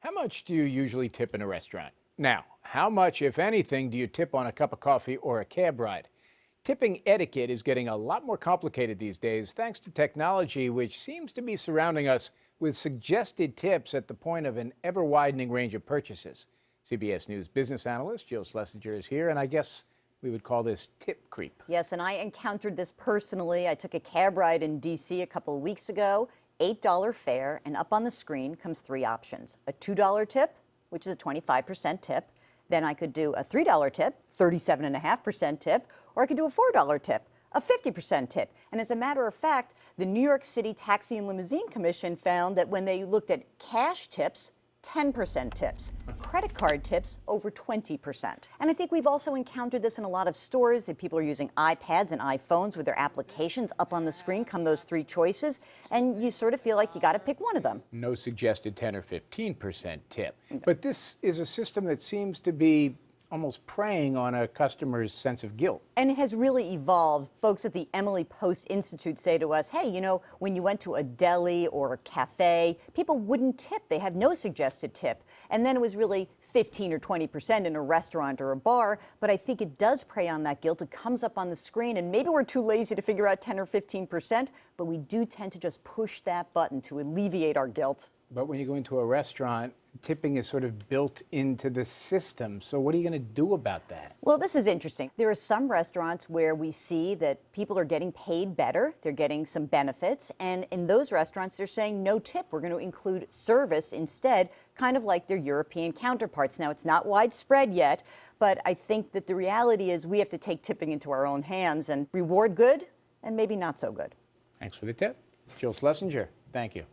How much do you usually tip in a restaurant? Now, how much, if anything, do you tip on a cup of coffee or a cab ride? Tipping etiquette is getting a lot more complicated these days thanks to technology, which seems to be surrounding us with suggested tips at the point of an ever-widening range of purchases. CBS News business analyst Jill Schlesinger is here, and I guess we would call this tip creep. Yes, and I encountered this personally. I took a cab ride in D.C. a couple of weeks ago, $8 fare, and up on the screen comes three options. A $2 tip, which is a 25% tip. Then I could do a $3 tip, 37.5% tip, or I could do a $4 tip, a 50% tip. And as a matter of fact, the New York City Taxi and Limousine Commission found that when they looked at cash tips, 10% tips, credit card tips over 20%. And I think we've also encountered this in a lot of stores that people are using iPads and iPhones with their applications. Up on the screen come those three choices, and you sort of feel like you got to pick one of them. No suggested 10 or 15% tip. But this is a system that seems to be almost preying on a customer's sense of guilt. And it has really evolved. Folks at the Emily Post Institute say to us, hey, you know, when you went to a deli or a cafe, people wouldn't tip. They have no suggested tip. And then it was really 15 or 20% in a restaurant or a bar. But I think it does prey on that guilt. It comes up on the screen, and maybe we're too lazy to figure out 10 or 15%, but we do tend to just push that button to alleviate our guilt. But when you go into a restaurant, tipping is sort of built into the system. So what are you going to do about that? Well, this is interesting. There are some restaurants where we see that people are getting paid better. They're getting some benefits. And in those restaurants, they're saying no tip. We're going to include service instead, kind of like their European counterparts. Now, it's not widespread yet, but I think that the reality is we have to take tipping into our own hands and reward good and maybe not so good. Thanks for the tip. Jill Schlesinger, thank you.